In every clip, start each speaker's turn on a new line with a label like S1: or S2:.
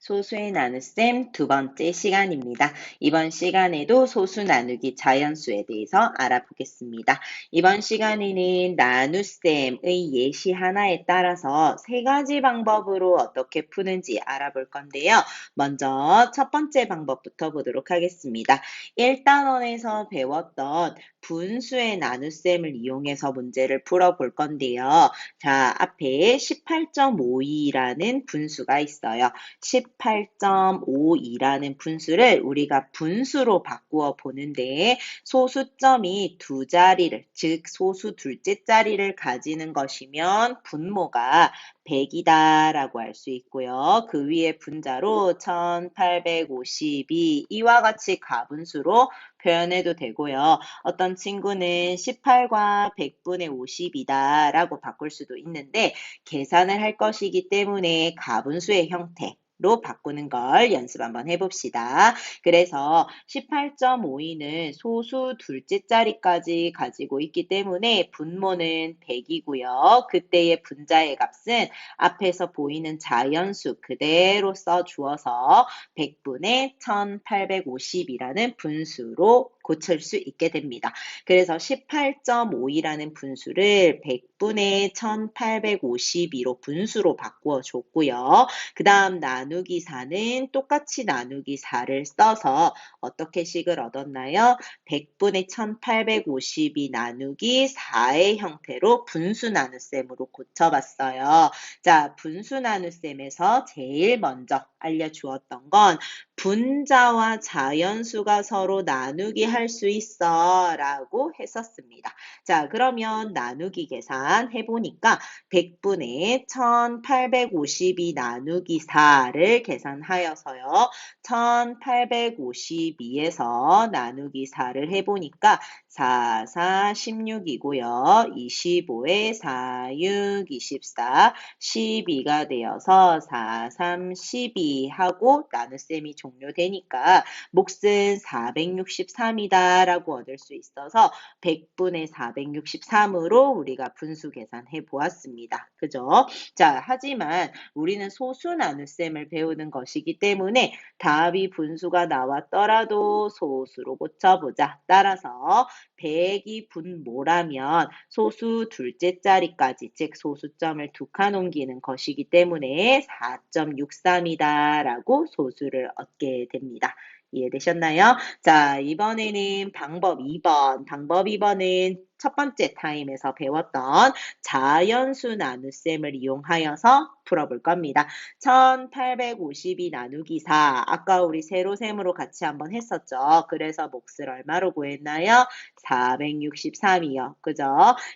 S1: 소수의 나눗셈 두 번째 시간입니다. 이번 시간에도 소수 나누기 자연수에 대해서 알아보겠습니다. 이번 시간에는 나눗셈의 예시 하나에 따라서 세 가지 방법으로 어떻게 푸는지 알아볼 건데요. 먼저 첫 번째 방법부터 보도록 하겠습니다. 1단원에서 배웠던 분수의 나눗셈을 이용해서 문제를 풀어볼 건데요. 자, 앞에 18.52라는 분수가 있어요. 18.52라는 분수를 우리가 분수로 바꾸어 보는데 소수점이 두 자리를, 즉 소수 둘째 자리를 가지는 것이면 분모가 100이다 라고 할 수 있고요. 그 위에 분자로 1852 이와 같이 가분수로 표현해도 되고요. 어떤 친구는 18과 100분의 50이다 라고 바꿀 수도 있는데 계산을 할 것이기 때문에 가분수의 형태로 바꾸는 걸 연습 한번 해봅시다. 그래서 18.52는 소수 둘째 자리까지 가지고 있기 때문에 분모는 100이고요. 그때의 분자의 값은 앞에서 보이는 자연수 그대로 써주어서 100분의 1850이라는 분수로 고칠 수 있게 됩니다. 그래서 18.52라는 분수를 100분의 1852로 분수로 바꾸어 줬고요. 그 다음 나누기 4는 똑같이 나누기 4를 써서 어떻게 식을 얻었나요? 100분의 1852 나누기 4의 형태로 분수 나눗셈으로 고쳐봤어요. 자, 분수 나눗셈에서 제일 먼저 알려주었던 건 분자와 자연수가 서로 나누기 할 수 있어 라고 했었습니다. 자, 그러면 나누기 계산 해보니까 100분의 1852 나누기 4를 계산하여서요. 1852에서 나누기 4를 해보니까 4, 4, 16이고요. 25에 4, 6, 24, 12가 되어서 4, 3, 12 하고 나눗셈이 종료되니까 몫은 463이다 라고 얻을 수 있어서 100분의 463으로 우리가 분수 계산해 보았습니다. 그죠? 자, 하지만 우리는 소수 나눗셈을 배우는 것이기 때문에 답이 분수가 나왔더라도 소수로 고쳐보자. 따라서 100이 분모라면 소수 둘째 자리까지, 즉 소수점을 두 칸 옮기는 것이기 때문에 4.63이다 라고 소수를 얻게 됩니다. 이해되셨나요? 자, 이번에는 방법 2번. 방법 2번은 첫 번째 타임에서 배웠던 자연수 나눗셈을 이용하여서 풀어볼 겁니다. 1852 나누기 4. 아까 우리 세로셈으로 같이 한번 했었죠. 그래서 몫을 얼마로 구했나요? 463이요. 그죠?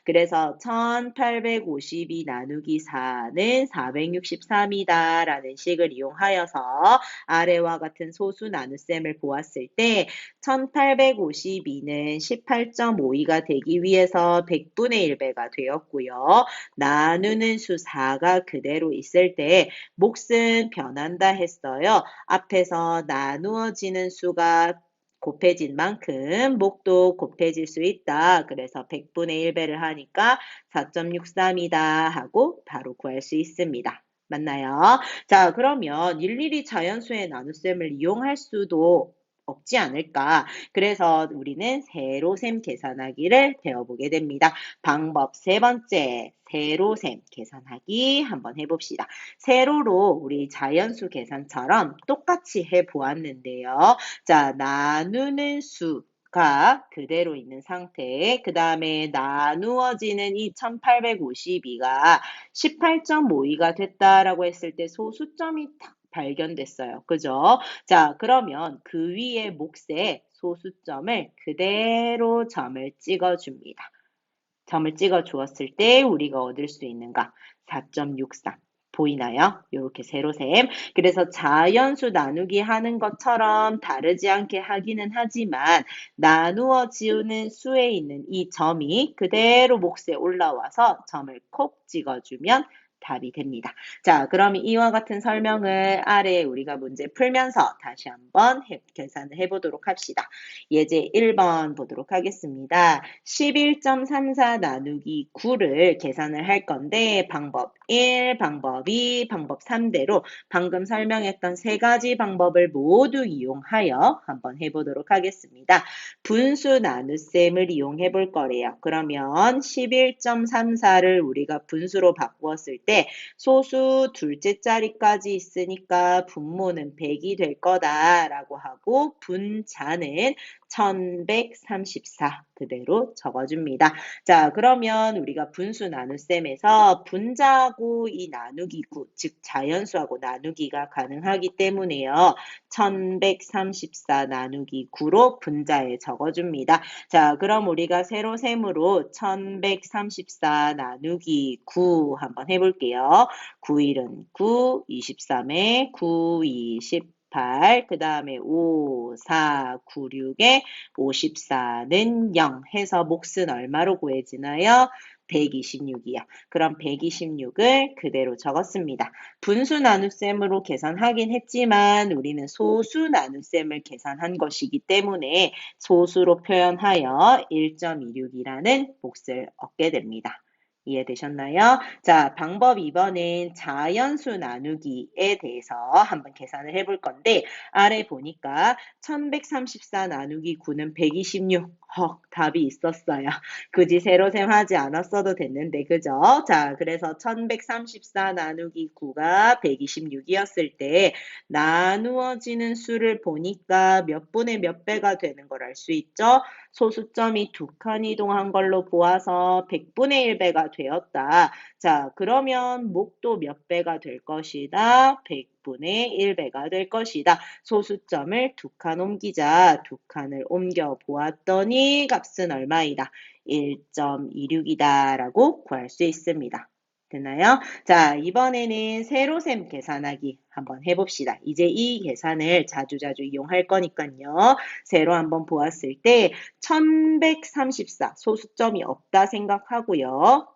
S1: 그래서 1852 나누기 4는 463이다 라는 식을 이용하여서 아래와 같은 소수 나눗셈을 보았을 때 1852는 18.52가 되기 위해서 100분의 1배가 되었고요. 나누는 수 4가 그대로 있을 때 몫은 변한다 했어요. 앞에서 나누어지는 수가 곱해진 만큼 몫도 곱해질 수 있다. 그래서 100분의 1배를 하니까 4.63이다 하고 바로 구할 수 있습니다. 맞나요? 자, 그러면 일일이 자연수의 나눗셈을 이용할 수도 없지 않을까. 그래서 우리는 세로셈 계산하기를 배워보게 됩니다. 방법 세 번째, 세로셈 계산하기 한번 해봅시다. 세로로 우리 자연수 계산처럼 똑같이 해보았는데요. 자, 나누는 수가 그대로 있는 상태, 그 다음에 나누어지는 이 1852가 18.52가 됐다라고 했을 때 소수점이 탁 발견됐어요. 그죠? 자, 그러면 그 위에 몫에 소수점을 그대로 점을 찍어줍니다. 점을 찍어 주었을 때 우리가 얻을 수 있는가? 4.63. 보이나요? 이렇게 세로셈. 그래서 자연수 나누기 하는 것처럼 다르지 않게 하기는 하지만 나누어 지우는 수에 있는 이 점이 그대로 몫에 올라와서 점을 콕 찍어주면 답이 됩니다. 자, 그럼 이와 같은 설명을 아래에 우리가 문제 풀면서 다시 한번 계산을 해보도록 합시다. 예제 1번 보도록 하겠습니다. 11.34 나누기 9를 계산을 할 건데 방법 1, 방법 2, 방법 3대로 방금 설명했던 세 가지 방법을 모두 이용하여 한번 해보도록 하겠습니다. 분수 나눗셈을 이용해 볼 거래요. 그러면 11.34를 우리가 분수로 바꾸었을 때 소수 둘째 자리까지 있으니까 분모는 100이 될 거다라고 하고 분자는 1134 그대로 적어줍니다. 자, 그러면 우리가 분수 나눗셈에서 분자하고 이 나누기 9, 즉 자연수하고 나누기가 가능하기 때문에요. 1134 나누기 9로 분자에 적어줍니다. 자, 그럼 우리가 세로셈으로 1134 나누기 9 한번 해볼게요. 9일은 9, 23에 9, 28, 그 다음에 5, 4, 9, 6에 54는 0 해서 몫은 얼마로 구해지나요? 126이요. 그럼 126을 그대로 적었습니다. 분수 나눗셈으로 계산하긴 했지만 우리는 소수 나눗셈을 계산한 것이기 때문에 소수로 표현하여 1.26이라는 몫을 얻게 됩니다. 이해되셨나요? 자, 방법 2번은 자연수 나누기에 대해서 한번 계산을 해볼 건데 아래 보니까 1134 나누기 9는 126. 답이 있었어요. 굳이 세로셈 하지 않았어도 됐는데 그죠? 자, 그래서 1134 나누기 9가 126이었을 때 나누어지는 수를 보니까 몇 분의 몇 배가 되는 걸 알 수 있죠? 소수점이 두 칸 이동한 걸로 보아서 100분의 1배가 되었다. 자, 그러면 목도 몇 배가 될 것이다? 100분의 1배가 될 것이다. 소수점을 두 칸 옮기자. 두 칸을 옮겨 보았더니 값은 얼마이다? 1.26이다 라고 구할 수 있습니다. 됐나요? 자, 이번에는 세로셈 계산하기 한번 해봅시다. 이제 이 계산을 자주자주 이용할 거니까요. 세로 한번 보았을 때 1134 소수점이 없다 생각하고요.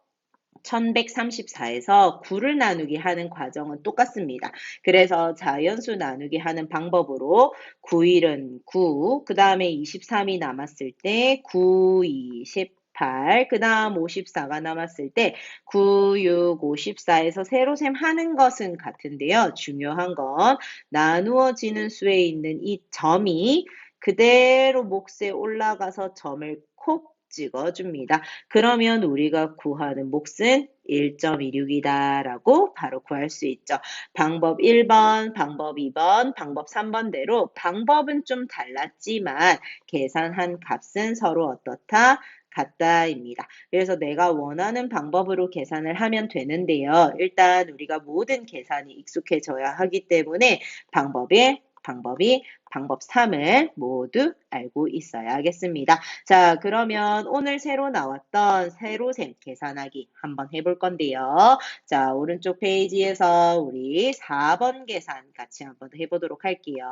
S1: 1134에서 9를 나누기 하는 과정은 똑같습니다. 그래서 자연수 나누기 하는 방법으로 9일은 9, 그 다음에 23이 남았을 때 9, 28, 그 다음 54가 남았을 때 9, 6, 54에서 세로셈 하는 것은 같은데요. 중요한 건 나누어지는 수에 있는 이 점이 그대로 몫에 올라가서 점을 콕 찍어줍니다. 그러면 우리가 구하는 몫은 1.26이다 라고 바로 구할 수 있죠. 방법 1번, 방법 2번, 방법 3번대로 방법은 좀 달랐지만 계산한 값은 서로 어떻다? 같다입니다. 그래서 내가 원하는 방법으로 계산을 하면 되는데요. 일단 우리가 모든 계산이 익숙해져야 하기 때문에 방법 1, 방법 2, 방법 3을 모두 알고 있어야겠습니다. 자, 그러면 오늘 새로 나왔던 세로셈 계산하기 한번 해볼 건데요. 자, 오른쪽 페이지에서 우리 4번 계산 같이 한번 해보도록 할게요.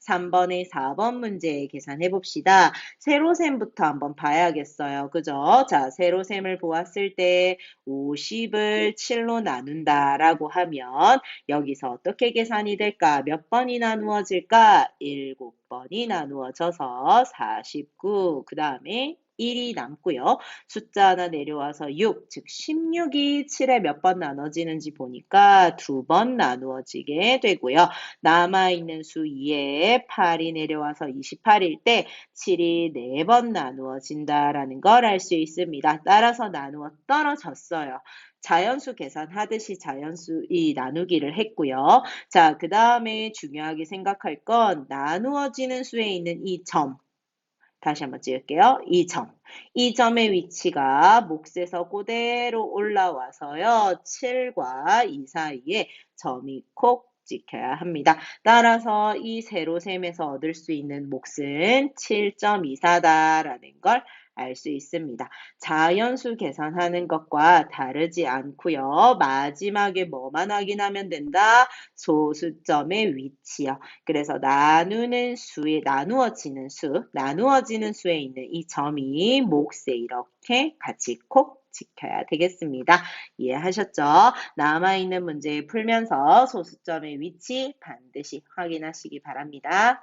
S1: 3번에 4번 문제 계산해 봅시다. 세로셈부터 한번 봐야겠어요. 그죠? 자, 세로셈을 보았을 때 50을 7로 나눈다라고 하면 여기서 어떻게 계산이 될까? 몇 번이 나누어질까? 7번이 나누어져서 49, 그 다음에 1이 남고요. 숫자 하나 내려와서 6, 즉 16이 7에 몇 번 나눠지는지 보니까 2번 나누어지게 되고요. 남아있는 수 2에 8이 내려와서 28일 때 7이 4번 나누어진다라는 걸 알 수 있습니다. 따라서 나누어 떨어졌어요. 자연수 계산하듯이 자연수 이 나누기를 했고요. 자, 그 다음에 중요하게 생각할 건 나누어지는 수에 있는 이 점. 다시 한번 찍을게요. 이 점. 이 점의 위치가 몫에서 그대로 올라와서요. 7과 2 사이에 점이 콕 찍혀야 합니다. 따라서 이 세로셈에서 얻을 수 있는 몫은 7.24다라는 걸 알 수 있습니다. 자연수 계산하는 것과 다르지 않고요. 마지막에 뭐만 확인하면 된다? 소수점의 위치요. 그래서 나누어지는 수에 있는 이 점이 몫에 이렇게 같이 콕 지켜야 되겠습니다. 이해하셨죠? 남아있는 문제 풀면서 소수점의 위치 반드시 확인하시기 바랍니다.